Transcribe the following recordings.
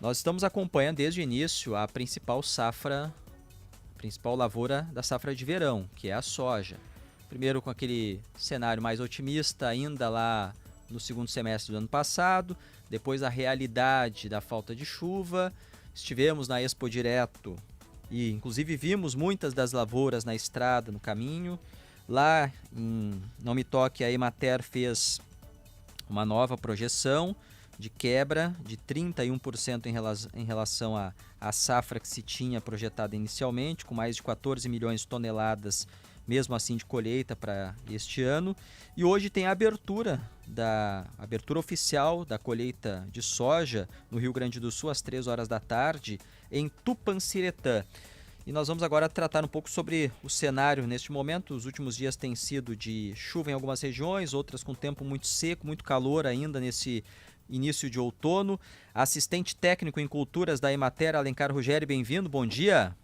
Nós estamos acompanhando desde o início a principal lavoura da safra de verão, que é a soja. Primeiro com aquele cenário mais otimista ainda lá no segundo semestre do ano passado, depois a realidade da falta de chuva. Estivemos na Expo Direto e inclusive vimos muitas das lavouras na estrada, no caminho. Lá em Não Me Toque, a Emater fez uma nova projeção de quebra de 31% em relação à safra que se tinha projetada inicialmente, com mais de 14 milhões de toneladas, mesmo assim, de colheita para este ano. E hoje tem a abertura oficial da colheita de soja no Rio Grande do Sul, às 3 horas da tarde, em Tupanciretã. E nós vamos agora tratar um pouco sobre o cenário neste momento. Os últimos dias têm sido de chuva em algumas regiões, outras com tempo muito seco, muito calor ainda nesse início de outono. Assistente técnico em culturas da Emater, Alencar Ruggeri, bem-vindo, bom dia.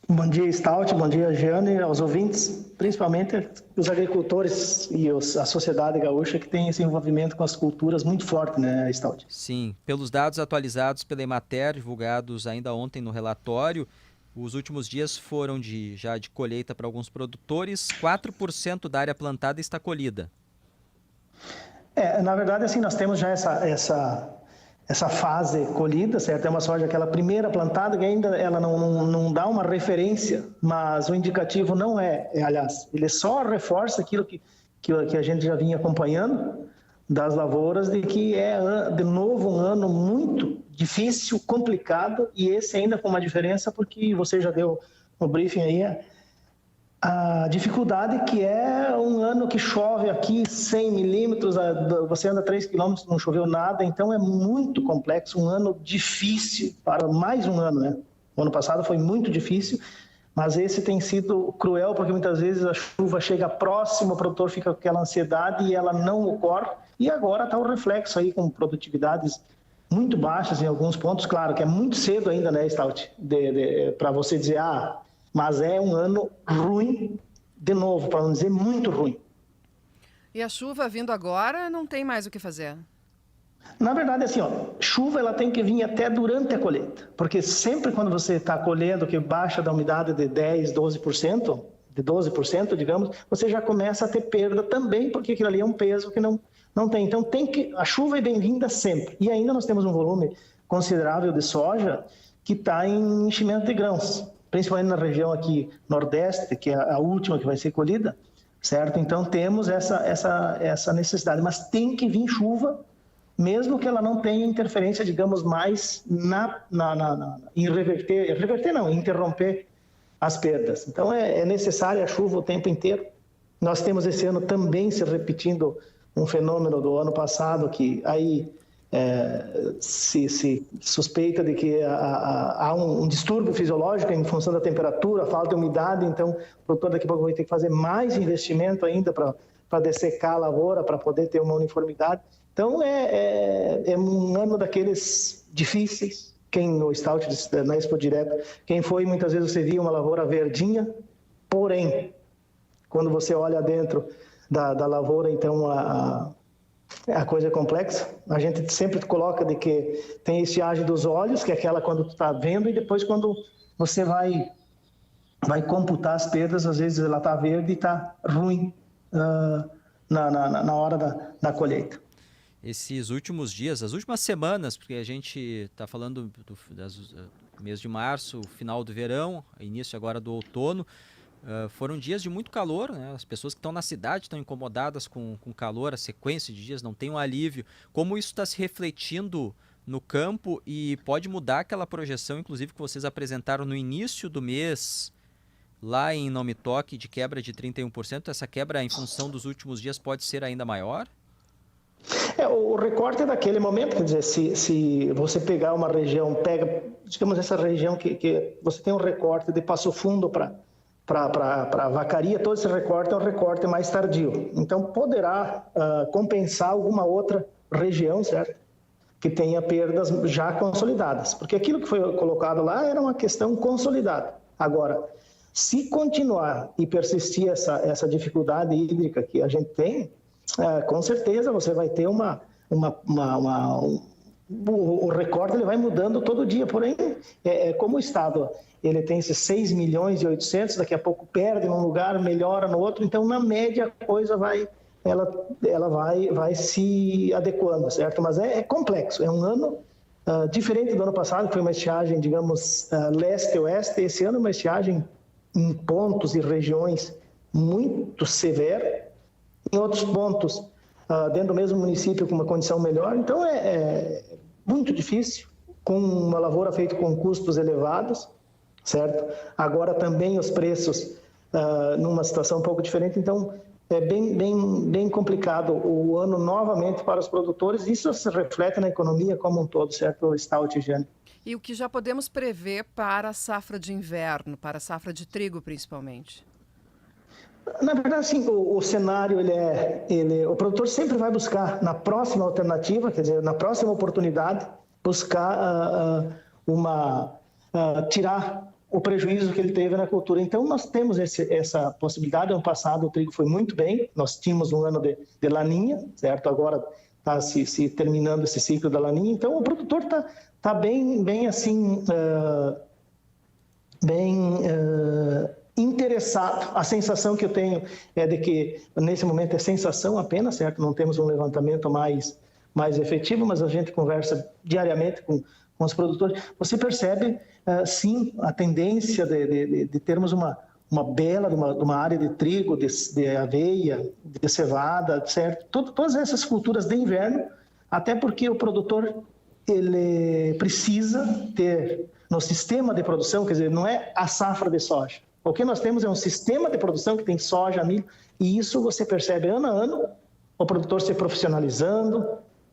Bom dia, Stout, bom dia, Jeane, aos ouvintes, principalmente os agricultores e a sociedade gaúcha que tem esse envolvimento com as culturas muito forte, né, Stout? Sim, pelos dados atualizados pela Emater, divulgados ainda ontem no relatório, os últimos dias foram já de colheita para alguns produtores, 4% da área plantada está colhida. Na verdade, assim, nós temos já essa fase colhida, certo? É uma soja, aquela primeira plantada, que ainda ela não dá uma referência, mas o indicativo não aliás, ele só reforça aquilo que a gente já vinha acompanhando das lavouras, de que é, de novo, um ano muito difícil, complicado, e esse ainda com uma diferença, porque você já deu no briefing aí, a dificuldade que é um ano que chove aqui 100 milímetros, você anda 3 quilômetros, não choveu nada, então é muito complexo, um ano difícil para mais um ano, né? O ano passado foi muito difícil, mas esse tem sido cruel, porque muitas vezes a chuva chega próximo, o produtor fica com aquela ansiedade e ela não ocorre, e agora está o reflexo aí com produtividades muito baixas em alguns pontos. Claro que é muito cedo ainda, né, Stout, para você dizer, mas é um ano ruim, de novo, para não dizer muito ruim. E a chuva vindo agora, não tem mais o que fazer? Na verdade, assim, chuva ela tem que vir até durante a colheita, porque sempre quando você está colhendo que baixa da umidade de 10%, 12%, digamos, você já começa a ter perda também, porque aquilo ali é um peso que não tem. Então, a chuva é bem-vinda sempre. E ainda nós temos um volume considerável de soja que está em enchimento de grãos, principalmente na região aqui nordeste, que é a última que vai ser colhida, certo? Então temos essa necessidade, mas tem que vir chuva, mesmo que ela não tenha interferência, digamos, mais em interromper as perdas. Então é necessária a chuva o tempo inteiro. Nós temos esse ano também se repetindo um fenômeno do ano passado, que aí se suspeita de que há um distúrbio fisiológico em função da temperatura, falta de umidade, então o produtor daqui a pouco vai ter que fazer mais investimento ainda para dessecar a lavoura, para poder ter uma uniformidade. Então é um ano daqueles difíceis. No Stout, na Expo Direto, quem foi, muitas vezes você via uma lavoura verdinha, porém, quando você olha dentro da lavoura, então a coisa é complexa. A gente sempre coloca de que tem a estiagem dos olhos, que é aquela quando tu está vendo, e depois quando você vai computar as perdas, às vezes ela está verde e está ruim na hora da colheita. Esses últimos dias, as últimas semanas, porque a gente está falando do mês de março, final do verão, início agora do outono, foram dias de muito calor, né? As pessoas que estão na cidade estão incomodadas com calor, a sequência de dias não tem um alívio. Como isso está se refletindo no campo e pode mudar aquela projeção, inclusive, que vocês apresentaram no início do mês, lá em Não Me Toque, de quebra de 31%? Essa quebra, em função dos últimos dias, pode ser ainda maior? O recorte é daquele momento, quer dizer, se você pegar uma região, digamos, essa região que você tem um recorte de Passo Fundo para Vacaria, todo esse recorte é um recorte mais tardio. Então, poderá compensar alguma outra região, certo? Que tenha perdas já consolidadas. Porque aquilo que foi colocado lá era uma questão consolidada. Agora, se continuar e persistir essa dificuldade hídrica que a gente tem, com certeza você vai ter o recorde ele vai mudando todo dia, porém, como o Estado ele tem esses 6 milhões e 800, daqui a pouco perde num lugar, melhora no outro, então na média a coisa ela vai se adequando, certo? Mas é complexo, é um ano diferente do ano passado, que foi uma estiagem, digamos, leste-oeste. Esse ano é uma estiagem em pontos e regiões muito severa, em outros pontos, dentro do mesmo município, com uma condição melhor. Então, é muito difícil, com uma lavoura feita com custos elevados, certo? Agora também os preços numa situação um pouco diferente, então é bem complicado o ano novamente para os produtores. Isso se reflete na economia como um todo, certo, Stout e Jane? E o que já podemos prever para a safra de inverno, para a safra de trigo principalmente? Na verdade, sim, o cenário, o produtor sempre vai buscar, na próxima alternativa, quer dizer, na próxima oportunidade, buscar tirar o prejuízo que ele teve na cultura. Então, nós temos essa possibilidade. Ano passado, o trigo foi muito bem, nós tínhamos um ano de laninha, certo? Agora está se terminando esse ciclo da laninha, então o produtor está bem assim, interessado. A sensação que eu tenho é de que, nesse momento, é sensação apenas, certo? Não temos um levantamento mais efetivo, mas a gente conversa diariamente com os produtores. Você percebe, sim, a tendência de termos uma bela, uma área de trigo, de aveia, de cevada, certo? Todas essas culturas de inverno, até porque o produtor ele precisa ter no sistema de produção, quer dizer, não é a safra de soja. O que nós temos é um sistema de produção que tem soja, milho, e isso você percebe ano a ano, o produtor se profissionalizando,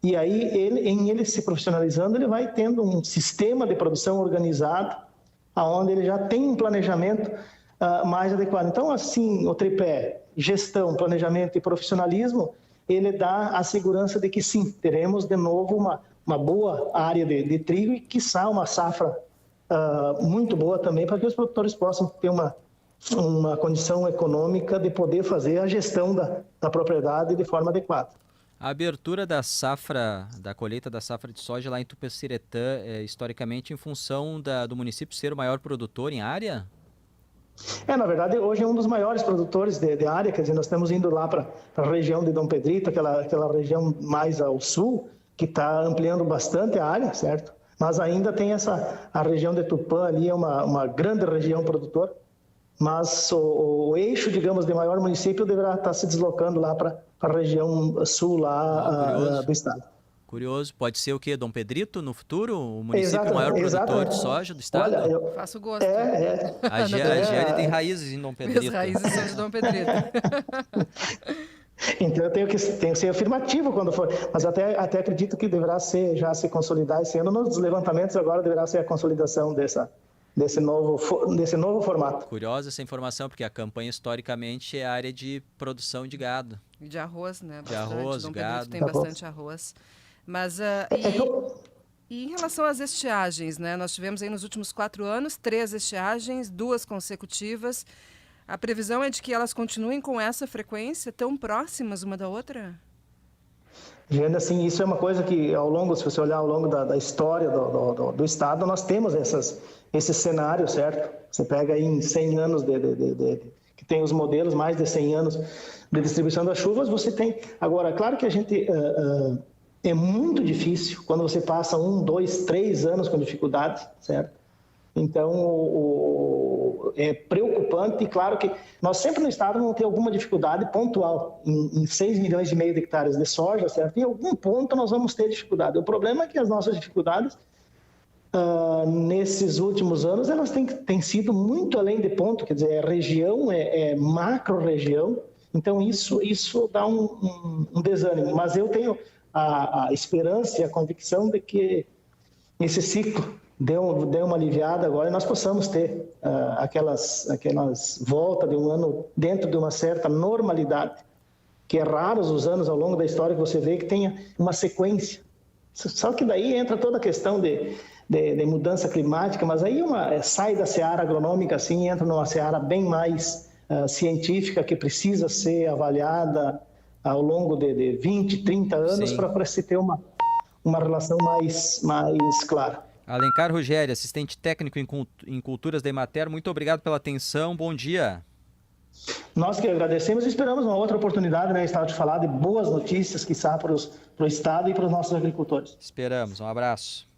e aí ele se profissionalizando, ele vai tendo um sistema de produção organizado, onde ele já tem um planejamento mais adequado. Então, assim, o tripé, gestão, planejamento e profissionalismo, ele dá a segurança de que sim, teremos de novo uma boa área de trigo e, quiçá, uma safra muito boa também, para que os produtores possam ter uma condição econômica de poder fazer a gestão da propriedade de forma adequada. A abertura da colheita da safra de soja lá em Tupeciretã, historicamente em função do município ser o maior produtor em área? Na verdade, hoje é um dos maiores produtores de área, quer dizer, nós estamos indo lá para a região de Dom Pedrito, aquela região mais ao sul, que está ampliando bastante a área, certo? Mas ainda tem a região de Tupã ali, é uma grande região produtora, mas o eixo, digamos, de maior município deverá estar se deslocando lá para a região sul lá do estado. Curioso, pode ser o quê? Dom Pedrito no futuro? O município maior produtor de soja do estado? Olha, eu faço gosto. A Gélia tem raízes em Dom Pedrito. As raízes são de Dom Pedrito. Então eu tenho que ser afirmativo quando for, mas até acredito que deverá já se consolidar esse ano. Nos levantamentos agora deverá ser a consolidação desse novo formato. Curiosa essa informação, porque a campanha historicamente é a área de produção de gado. E de arroz, né? De arroz, Dom gado. Pedrito tem bastante arroz. Mas e em relação às estiagens, né? Nós tivemos aí nos últimos 4 anos 3 estiagens, 2 consecutivas. A previsão é de que elas continuem com essa frequência, tão próximas uma da outra? Vendo assim, isso é uma coisa que se você olhar ao longo da história do estado, nós temos esses cenários, certo? Você pega aí em 100 anos que tem os modelos, mais de 100 anos de distribuição das chuvas, você tem... Agora, claro que a gente... é muito difícil quando você passa 1, 2, 3 anos com dificuldade, certo? Então, é preocupante, e claro que nós sempre no estado vamos ter alguma dificuldade pontual, em 6 milhões e meio de hectares de soja, certo? Em algum ponto nós vamos ter dificuldade. O problema é que as nossas dificuldades, nesses últimos anos, elas têm sido muito além de ponto, quer dizer, é região, é macro-região, então isso dá um desânimo. Mas eu tenho a esperança e a convicção de que esse ciclo deu uma aliviada agora e nós possamos ter aquelas voltas de um ano dentro de uma certa normalidade, que é raros os anos ao longo da história que você vê que tenha uma sequência. Só que daí entra toda a questão de mudança climática, mas aí sai da seara agronômica assim, entra numa seara bem mais científica, que precisa ser avaliada ao longo de 20, 30 anos para se ter uma relação mais clara. Alencar Ruggeri, assistente técnico em culturas da Emater, muito obrigado pela atenção, bom dia. Nós que agradecemos e esperamos uma outra oportunidade, né, Estado, de falar de boas notícias, quiçá, para o Estado e para os nossos agricultores. Esperamos, um abraço.